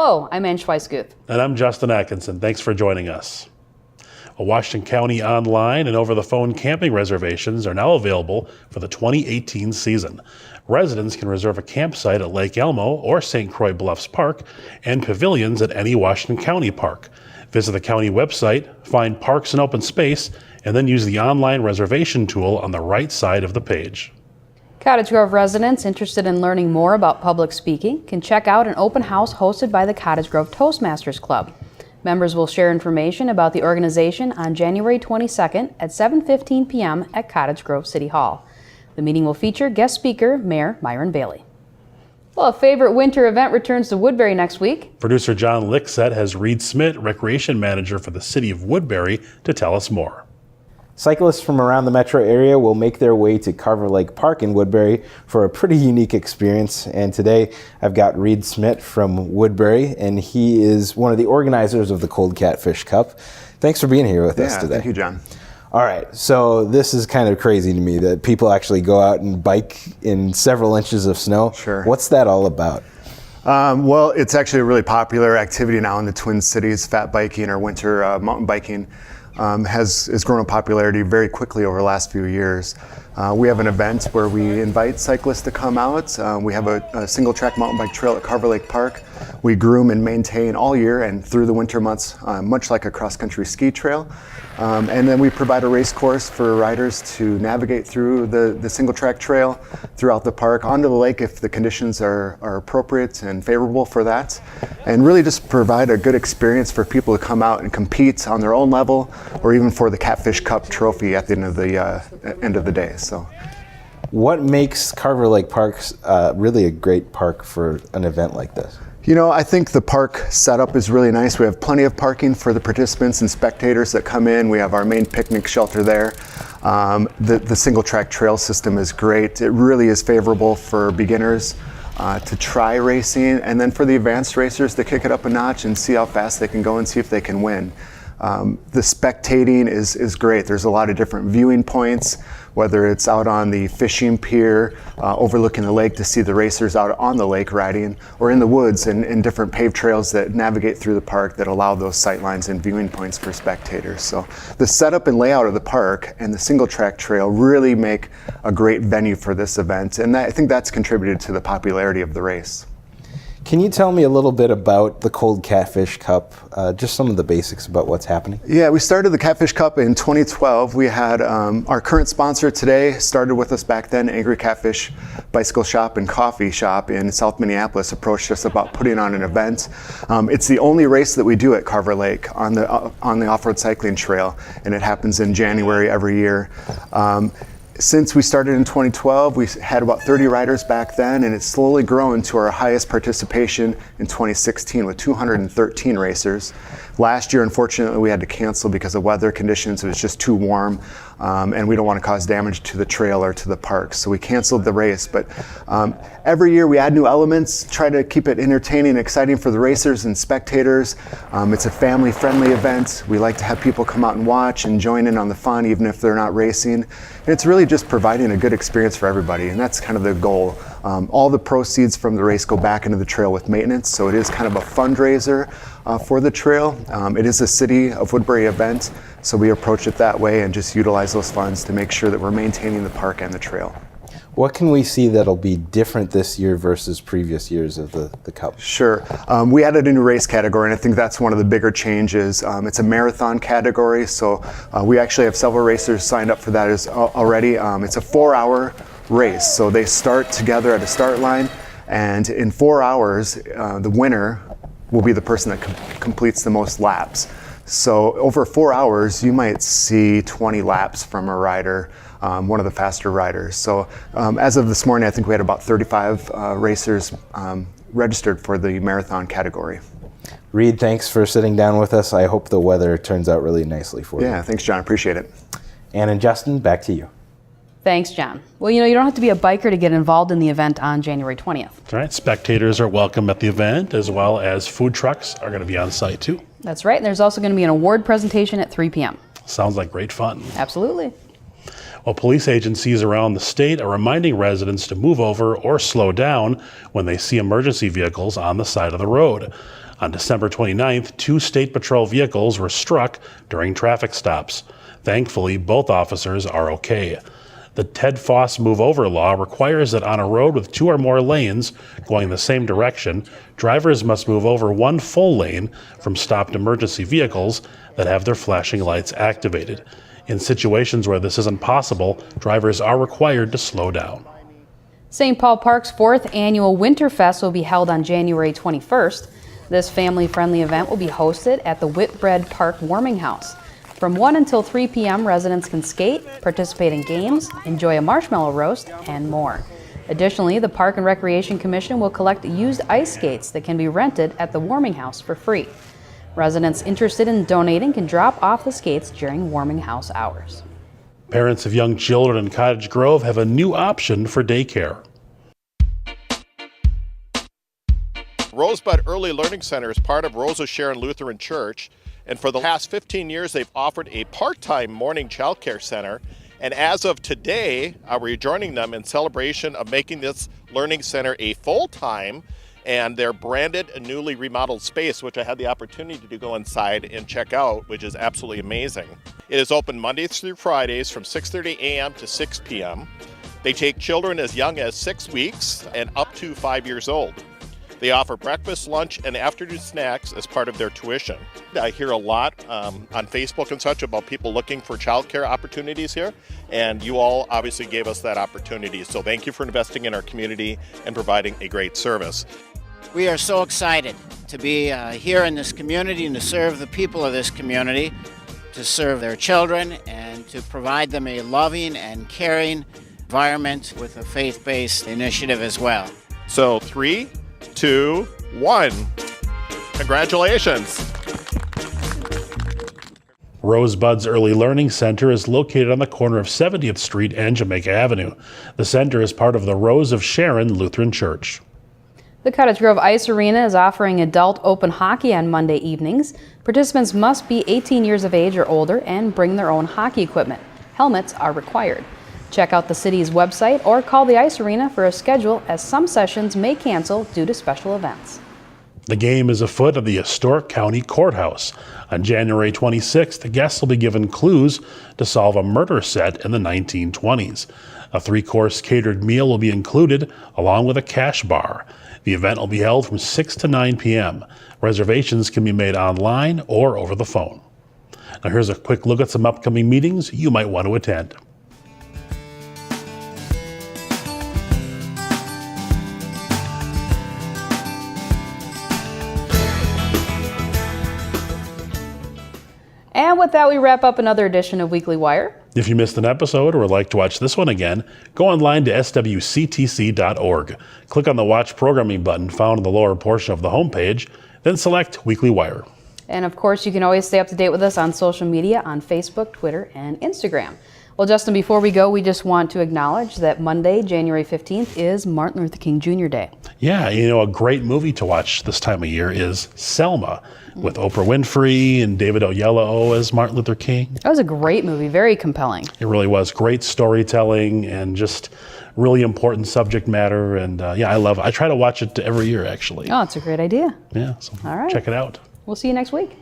Hello, I'm Ann Schweisguth. And I'm Justin Atkinson. Thanks for joining us. Washington County online and over-the-phone camping reservations are now available for the 2018 season. Residents can reserve a campsite at Lake Elmo or St. Croix Bluffs Park and pavilions at any Washington County park. Visit the county website, find parks and open space, and then use the online reservation tool on the right side of the page. Cottage Grove residents interested in learning more about public speaking can check out an open house hosted by the Cottage Grove Toastmasters Club. Members will share information about the organization on January 22nd at 7:15 p.m. at Cottage Grove City Hall. The meeting will feature guest speaker Mayor Myron Bailey. Well, a favorite winter event returns to Woodbury next week. Producer John Lickset has Reed Smith, Recreation Manager for the City of Woodbury, to tell us more. Cyclists from around the metro area will make their way to Carver Lake Park in Woodbury for a pretty unique experience. And today I've got Reed Smith from Woodbury, and he is one of the organizers of the Cold Catfish Cup. Thanks for being here with us today. Thank you, John. All right, so this is kind of crazy to me that people actually go out and bike in several inches of snow. Sure. What's that all about? Well, it's actually a really popular activity now in the Twin Cities. Fat biking or winter mountain biking has grown in popularity very quickly over the last few years. We have an event where we invite cyclists to come out. We have a single track mountain bike trail at Carver Lake Park. We groom and maintain all year and through the winter months, much like a cross-country ski trail. And then we provide a race course for riders to navigate through the single track trail throughout the park onto the lake if the conditions are appropriate and favorable for that. And really just provide a good experience for people to come out and compete on their own level or even for the Catfish Cup trophy at the end of the day. So, what makes Carver Lake Park really a great park for an event like this? You know, I think the park setup is really nice. We have plenty of parking for the participants and spectators that come in. We have our main picnic shelter there. The single track trail system is great. It really is favorable for beginners to try racing, and then for the advanced racers to kick it up a notch and see how fast they can go and see if they can win. The spectating is great. There's a lot of different viewing points, whether it's out on the fishing pier, overlooking the lake to see the racers out on the lake riding, or in the woods and different paved trails that navigate through the park that allow those sight lines and viewing points for spectators. So the setup and layout of the park and the single track trail really make a great venue for this event, and I think that's contributed to the popularity of the race. Can you tell me a little bit about the Cold Catfish Cup, just some of the basics about what's happening? Yeah, we started the Catfish Cup in 2012. We had our current sponsor today started with us back then, Angry Catfish Bicycle Shop and Coffee Shop in South Minneapolis, approached us about putting on an event. It's the only race that we do at Carver Lake on the off-road cycling trail, and it happens in January every year. Since we started in 2012, we had about 30 riders back then, and it's slowly grown to our highest participation in 2016 with 213 racers. Last year, unfortunately, we had to cancel because of weather conditions. It was just too warm, and we don't want to cause damage to the trail or to the park, so we canceled the race. But every year we add new elements, try to keep it entertaining and exciting for the racers and spectators. It's a family-friendly event. We like to have people come out and watch and join in on the fun, even if they're not racing. And it's really just providing a good experience for everybody, and that's kind of the goal. All the proceeds from the race go back into the trail with maintenance, so it is kind of a fundraiser for the trail. It is a City of Woodbury event, so we approach it that way and just utilize those funds to make sure that we're maintaining the park and the trail. What can we see that'll be different this year versus previous years of the Cup? Sure. We added a new race category, and I think that's one of the bigger changes. It's a marathon category, so we actually have several racers signed up for that already. It's a 4-hour race, so they start together at a start line, and in 4 hours, the winner will be the person that completes the most laps. So over 4 hours, you might see 20 laps from a rider, one of the faster riders. So as of this morning, I think we had about 35 racers registered for the marathon category. Reed, thanks for sitting down with us. I hope the weather turns out really nicely for you. Yeah, thanks, John. Appreciate it. Ann and Justin, back to you. Thanks, John. Well, you don't have to be a biker to get involved in the event on January 20th. All right, spectators are welcome at the event, as well as food trucks are going to be on site too. That's right. And there's also going to be an award presentation at 3 p.m. Sounds like great fun. Absolutely. Well, police agencies around the state are reminding residents to move over or slow down when they see emergency vehicles on the side of the road. On December 29th, 2 State Patrol vehicles were struck during traffic stops. Thankfully, both officers are okay. The Ted Foss Move Over law requires that on a road with 2 or more lanes going the same direction, drivers must move over 1 full lane from stopped emergency vehicles that have their flashing lights activated. In situations where this isn't possible, drivers are required to slow down. St. Paul Park's 4th annual Winterfest will be held on January 21st. This family-friendly event will be hosted at the Whitbread Park Warming House. From 1 until 3 p.m., residents can skate, participate in games, enjoy a marshmallow roast, and more. Additionally, the Park and Recreation Commission will collect used ice skates that can be rented at the warming house for free. Residents interested in donating can drop off the skates during warming house hours. Parents of young children in Cottage Grove have a new option for daycare. Rosebud Early Learning Center is part of Rosa Sharon Lutheran Church, and for the past 15 years they've offered a part-time morning child care center, and as of today we're joining them in celebration of making this learning center a full-time and their branded and newly remodeled space, which I had the opportunity to go inside and check out, which is absolutely amazing. It is open Mondays through Fridays from 6:30 a.m. to 6 p.m. They take children as young as 6 weeks and up to 5 years old. They offer breakfast, lunch, and afternoon snacks as part of their tuition. I hear a lot on Facebook and such about people looking for childcare opportunities here, and you all obviously gave us that opportunity. So thank you for investing in our community and providing a great service. We are so excited to be here in this community and to serve the people of this community, to serve their children, and to provide them a loving and caring environment with a faith-based initiative as well. So 3, 2, 1. Congratulations. Rosebud's Early Learning Center is located on the corner of 70th Street and Jamaica Avenue. The center is part of the Rose of Sharon Lutheran Church. The Cottage Grove Ice Arena is offering adult open hockey on Monday evenings. Participants must be 18 years of age or older and bring their own hockey equipment. Helmets are required. Check out the city's website or call the Ice Arena for a schedule, as some sessions may cancel due to special events. The game is afoot at the historic county courthouse. On January 26th, the guests will be given clues to solve a murder set in the 1920s. A 3-course catered meal will be included, along with a cash bar. The event will be held from 6 to 9 p.m. Reservations can be made online or over the phone. Now here's a quick look at some upcoming meetings you might want to attend. And with that, we wrap up another edition of Weekly Wire. If you missed an episode or would like to watch this one again, go online to swctc.org. Click on the Watch Programming button found in the lower portion of the homepage, then select Weekly Wire. And of course, you can always stay up to date with us on social media on Facebook, Twitter, and Instagram. Well, Justin, before we go, we just want to acknowledge that Monday, January 15th, is Martin Luther King Jr. Day. Yeah, you know, a great movie to watch this time of year is Selma, with Oprah Winfrey and David Oyelowo as Martin Luther King. That was a great movie, very compelling. It really was. Great storytelling and just really important subject matter. And yeah, I try to watch it every year, actually. Oh, it's a great idea. Yeah, so All right. check it out. We'll see you next week.